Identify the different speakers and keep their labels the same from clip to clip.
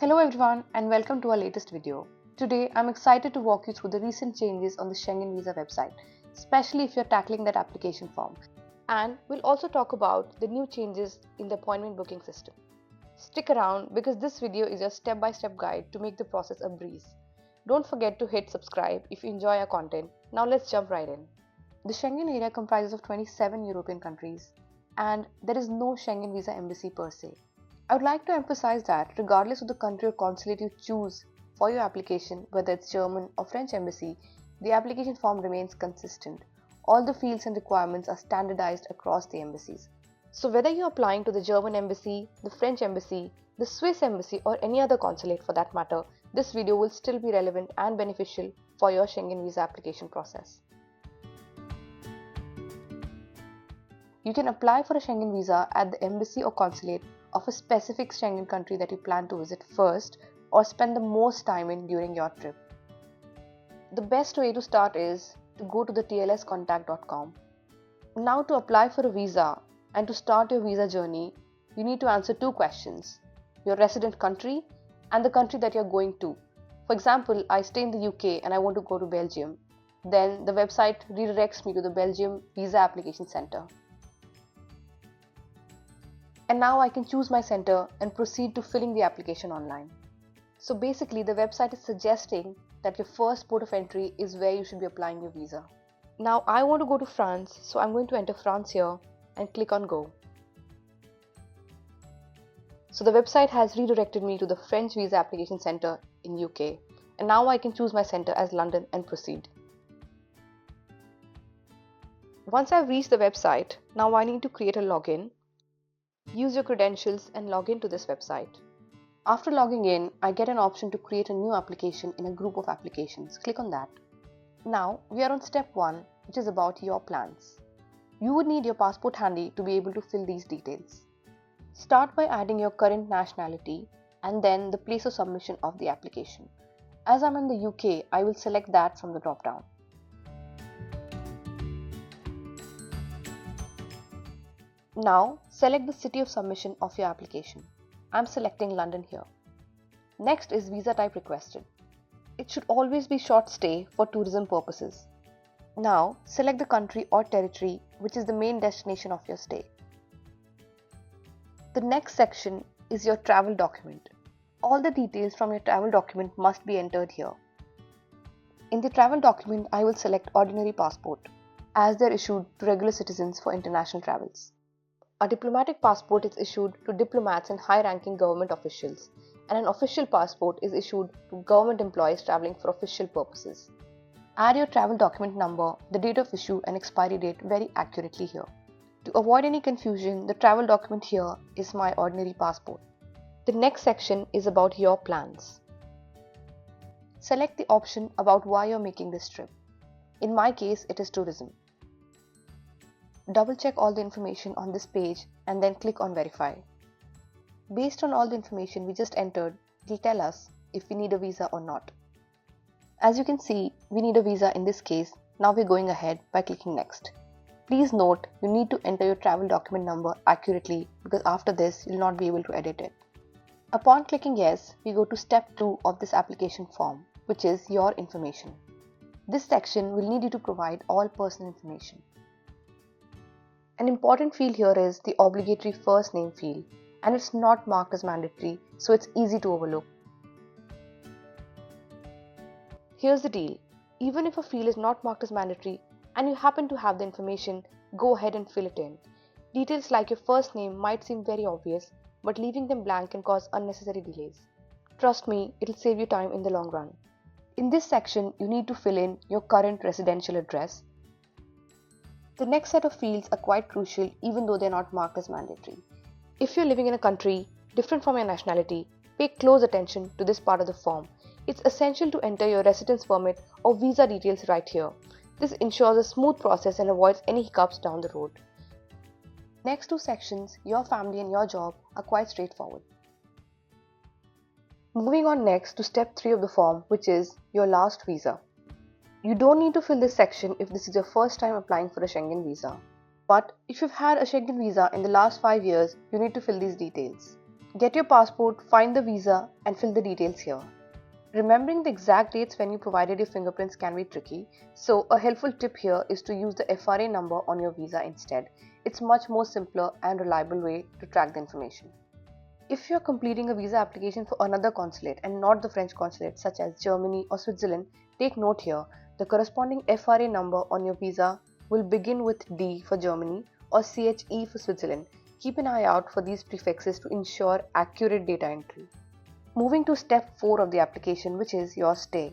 Speaker 1: Hello everyone and welcome to our latest video. Today I'm excited to walk you through the recent changes on the Schengen visa website, especially if you're tackling that application form. And we'll also talk about the new changes in the appointment booking system. Stick around because this video is your step-by-step guide to make the process a breeze. Don't forget to hit subscribe if you enjoy our content. Now let's jump right in. The Schengen area comprises of 27 European countries and there is no Schengen visa embassy per se. I would like to emphasize that regardless of the country or consulate you choose for your application, whether it's German or French embassy, the application form remains consistent. All the fields and requirements are standardized across the embassies. So whether you're applying to the German embassy, the French embassy, the Swiss embassy or any other consulate for that matter, this video will still be relevant and beneficial for your Schengen visa application process. You can apply for a Schengen visa at the embassy or consulate of a specific Schengen country that you plan to visit first or spend the most time in during your trip. The best way to start is to go to the tlscontact.com. Now to apply for a visa and to start your visa journey, you need to answer two questions: your resident country and the country that you're going to. For example, I stay in the UK and I want to go to Belgium. Then the website redirects me to the Belgium Visa Application Center. And now I can choose my center and proceed to filling the application online. So basically the website is suggesting that your first port of entry is where you should be applying your visa. Now I want to go to France, so I'm going to enter France here and click on go. So the website has redirected me to the French Visa Application Center in UK, and now I can choose my center as London and proceed. Once I've reached the website, now I need to create a login. Use your credentials and log in to this website. After logging in, I get an option to create a new application in a group of applications. Click on that. Now we are on step 1, which is about your plans. You would need your passport handy to be able to fill these details. Start by adding your current nationality and then the place of submission of the application. As I'm in the UK, I will select that from the drop-down. Now, select the city of submission of your application. I'm selecting London here. Next is visa type requested. It should always be short stay for tourism purposes. Now, select the country or territory which is the main destination of your stay. The next section is your travel document. All the details from your travel document must be entered here. In the travel document, I will select ordinary passport as they are issued to regular citizens for international travels. A diplomatic passport is issued to diplomats and high-ranking government officials, and an official passport is issued to government employees traveling for official purposes. Add your travel document number, the date of issue and expiry date very accurately here. To avoid any confusion, the travel document here is my ordinary passport. The next section is about your plans. Select the option about why you're making this trip. In my case, it is tourism. Double check all the information on this page and then click on verify. Based on all the information we just entered, it will tell us if we need a visa or not. As you can see, we need a visa in this case. Now we're going ahead by clicking next. Please note, you need to enter your travel document number accurately because after this you'll not be able to edit it. Upon clicking yes, we go to step 2 of this application form, which is your information. This section will need you to provide all personal information. An important field here is the obligatory first name field, and it's not marked as mandatory, so it's easy to overlook. Here's the deal. Even if a field is not marked as mandatory and you happen to have the information, go ahead and fill it in. Details like your first name might seem very obvious, but leaving them blank can cause unnecessary delays. Trust me, it'll save you time in the long run. In this section, you need to fill in your current residential address. The next set of fields are quite crucial even though they're not marked as mandatory. If you're living in a country different from your nationality, pay close attention to this part of the form. It's essential to enter your residence permit or visa details right here. This ensures a smooth process and avoids any hiccups down the road. Next two sections, your family and your job, are quite straightforward. Moving on next to step 3 of the form, which is your last visa. You don't need to fill this section if this is your first time applying for a Schengen visa. But if you've had a Schengen visa in the last 5 years, you need to fill these details. Get your passport, find the visa, and fill the details here. Remembering the exact dates when you provided your fingerprints can be tricky, so a helpful tip here is to use the FRA number on your visa instead. It's much more simpler and reliable way to track the information. If you are completing a visa application for another consulate and not the French consulate such as Germany or Switzerland, take note here, the corresponding FRA number on your visa will begin with D for Germany or CHE for Switzerland. Keep an eye out for these prefixes to ensure accurate data entry. Moving to step 4 of the application, which is your stay.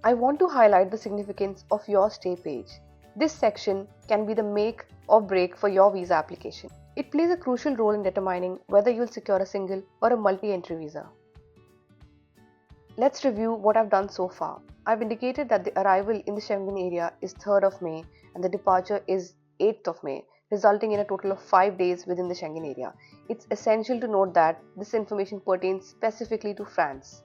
Speaker 1: I want to highlight the significance of your stay page. This section can be the make or break for your visa application. It plays a crucial role in determining whether you'll secure a single or a multi-entry visa. Let's review what I've done so far. I've indicated that the arrival in the Schengen area is 3rd of May and the departure is 8th of May, resulting in a total of 5 days within the Schengen area. It's essential to note that this information pertains specifically to France.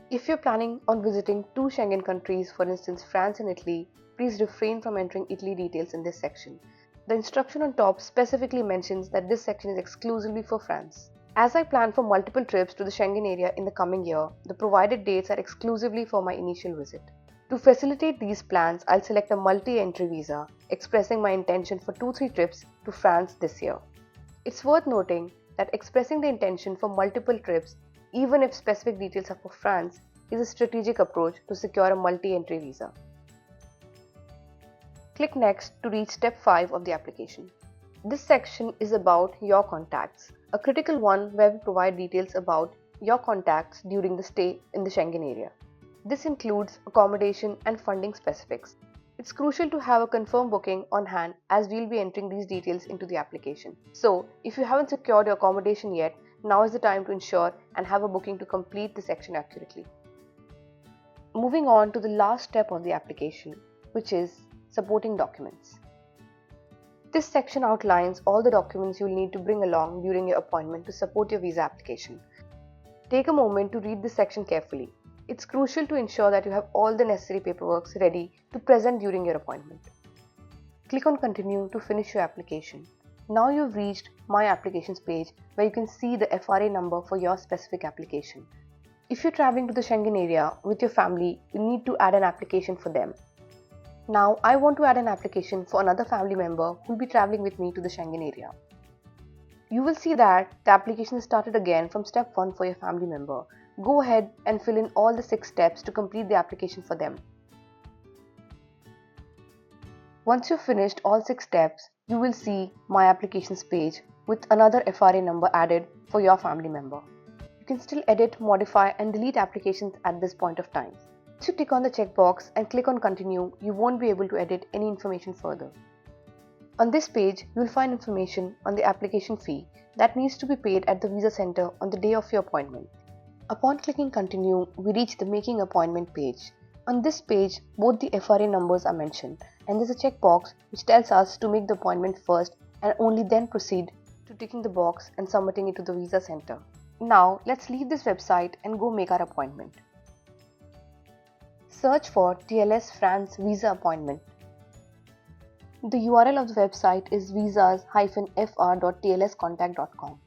Speaker 1: If you're planning on visiting 2 Schengen countries, for instance France and Italy, please refrain from entering Italy details in this section. The instruction on top specifically mentions that this section is exclusively for France. As I plan for multiple trips to the Schengen area in the coming year, the provided dates are exclusively for my initial visit. To facilitate these plans, I'll select a multi-entry visa, expressing my intention for 2-3 trips to France this year. It's worth noting that expressing the intention for multiple trips, even if specific details are for France, is a strategic approach to secure a multi-entry visa. Click Next to reach step 5 of the application. This section is about your contacts, a critical one where we provide details about your contacts during the stay in the Schengen area. This includes accommodation and funding specifics. It's crucial to have a confirmed booking on hand as we'll be entering these details into the application. So, if you haven't secured your accommodation yet, now is the time to ensure and have a booking to complete the section accurately. Moving on to the last step of the application, which is supporting documents. This section outlines all the documents you'll need to bring along during your appointment to support your visa application. Take a moment to read this section carefully. It's crucial to ensure that you have all the necessary paperwork ready to present during your appointment. Click on Continue to finish your application. Now you've reached My Applications page where you can see the FRA number for your specific application. If you're traveling to the Schengen area with your family, you need to add an application for them. Now I want to add an application for another family member who will be traveling with me to the Schengen area. You will see that the application is started again from step 1 for your family member. Go ahead and fill in all the 6 steps to complete the application for them. Once you've finished all 6 steps, you will see My Applications page with another FRA number added for your family member. You can still edit, modify and delete applications at this point of time. Once you tick on the checkbox and click on Continue, you won't be able to edit any information further. On this page, you will find information on the application fee that needs to be paid at the visa center on the day of your appointment. Upon clicking Continue, we reach the Making Appointment page. On this page, both the FRA numbers are mentioned and there's a checkbox which tells us to make the appointment first and only then proceed to ticking the box and submitting it to the visa center. Now, let's leave this website and go make our appointment. Search for TLS France Visa Appointment. The URL of the website is visas-fr.tlscontact.com.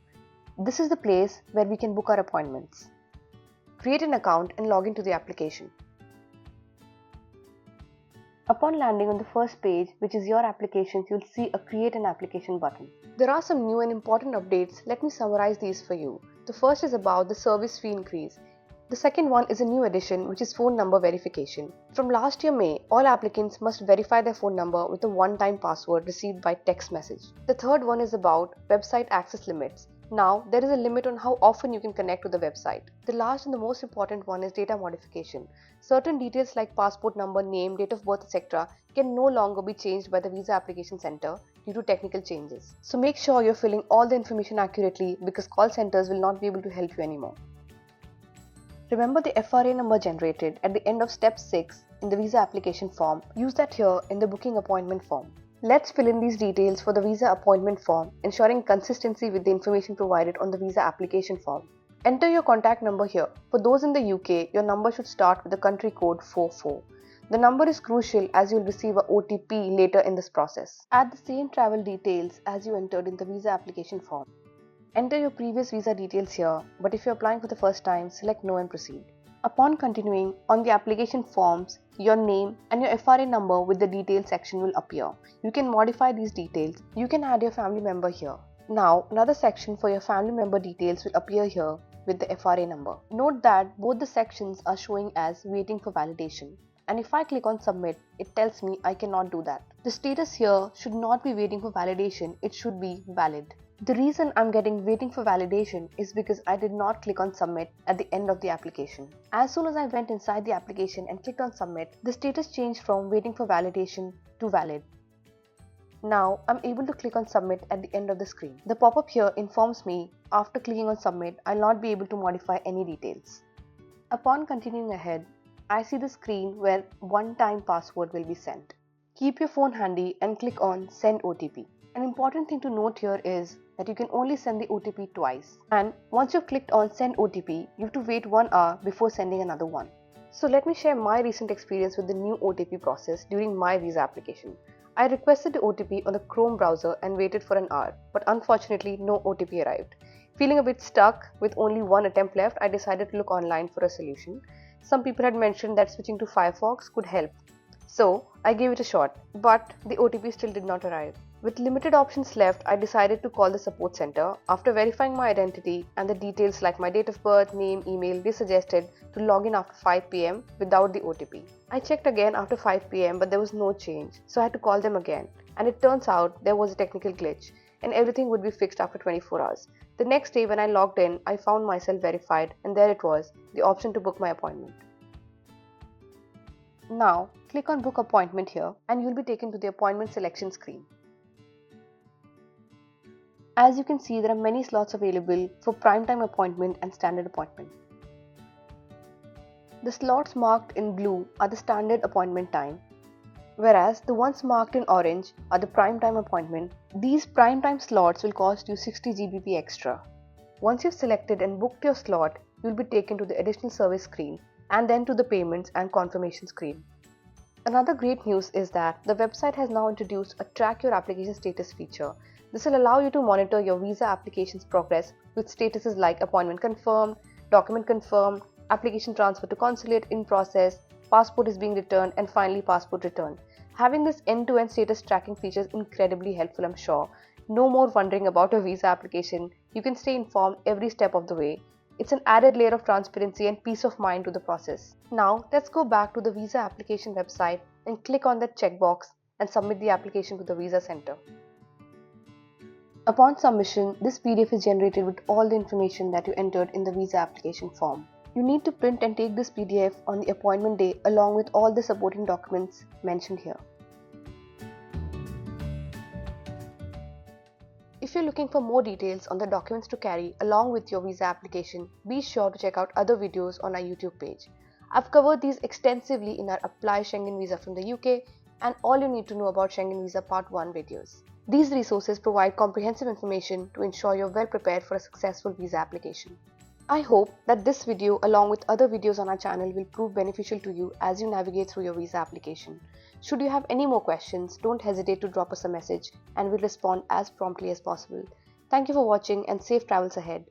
Speaker 1: This is the place where we can book our appointments. Create an account and log into the application. Upon landing on the first page, which is your applications, you'll see a Create an Application button. There are some new and important updates. Let me summarize these for you. The first is about the service fee increase. The second one is a new addition, which is phone number verification. From last year May, all applicants must verify their phone number with a one-time password received by text message. The third one is about website access limits. Now, there is a limit on how often you can connect to the website. The last and the most important one is data modification. Certain details like passport number, name, date of birth, etc. can no longer be changed by the Visa Application Center due to technical changes. So make sure you're filling all the information accurately because call centers will not be able to help you anymore. Remember the FRA number generated at the end of step 6 in the visa application form. Use that here in the booking appointment form. Let's fill in these details for the visa appointment form, ensuring consistency with the information provided on the visa application form. Enter your contact number here. For those in the UK, your number should start with the country code 44. The number is crucial as you'll receive a OTP later in this process. Add the same travel details as you entered in the visa application form. Enter your previous visa details here, but if you're applying for the first time, select No and proceed. Upon continuing, on the application forms, your name and your FRA number with the details section will appear. You can modify these details. You can add your family member here. Now, another section for your family member details will appear here with the FRA number. Note that both the sections are showing as waiting for validation. And if I click on submit, it tells me I cannot do that. The status here should not be waiting for validation, it should be valid. The reason I'm getting waiting for validation is because I did not click on submit at the end of the application. As soon as I went inside the application and clicked on submit, the status changed from waiting for validation to valid. Now I'm able to click on submit at the end of the screen. The pop-up here informs me after clicking on submit, I'll not be able to modify any details. Upon continuing ahead, I see the screen where one-time password will be sent. Keep your phone handy and click on Send OTP. An important thing to note here is that you can only send the OTP twice. And once you've clicked on Send OTP, you have to wait 1 hour before sending another one. So let me share my recent experience with the new OTP process during my visa application. I requested the OTP on the Chrome browser and waited for an hour, but unfortunately no OTP arrived. Feeling a bit stuck with only one attempt left, I decided to look online for a solution. Some people had mentioned that switching to Firefox could help. So I gave it a shot, but the OTP still did not arrive. With limited options left, I decided to call the support center. After verifying my identity and the details like my date of birth, name, email, they suggested to log in after 5 p.m. without the OTP. I checked again after 5 p.m. but there was no change, so I had to call them again. And it turns out there was a technical glitch and everything would be fixed after 24 hours. The next day when I logged in, I found myself verified and there it was, the option to book my appointment. Now, click on Book Appointment here and you'll be taken to the appointment selection screen. As you can see, there are many slots available for prime time appointment and standard appointment. The slots marked in blue are the standard appointment time, whereas the ones marked in orange are the prime time appointment. These prime time slots will cost you 60 GBP extra. Once you've selected and booked your slot, you'll be taken to the additional service screen and then to the payments and confirmation screen. Another great news is that the website has now introduced a track your application status feature. This will allow you to monitor your visa application's progress with statuses like appointment confirmed, document confirmed, application transfer to consulate in process, passport is being returned, and finally passport returned. Having this end-to-end status tracking feature is incredibly helpful, I'm sure. No more wondering about your visa application. You can stay informed every step of the way. It's an added layer of transparency and peace of mind to the process. Now, let's go back to the visa application website and click on that checkbox and submit the application to the visa center. Upon submission, this PDF is generated with all the information that you entered in the visa application form. You need to print and take this PDF on the appointment day along with all the supporting documents mentioned here. If you're looking for more details on the documents to carry along with your visa application, be sure to check out other videos on our YouTube page. I've covered these extensively in our Apply Schengen Visa from the UK and All You Need to Know About Schengen Visa Part 1 videos. These resources provide comprehensive information to ensure you're well prepared for a successful visa application. I hope that this video along with other videos on our channel will prove beneficial to you as you navigate through your visa application. Should you have any more questions, don't hesitate to drop us a message and we'll respond as promptly as possible. Thank you for watching and safe travels ahead.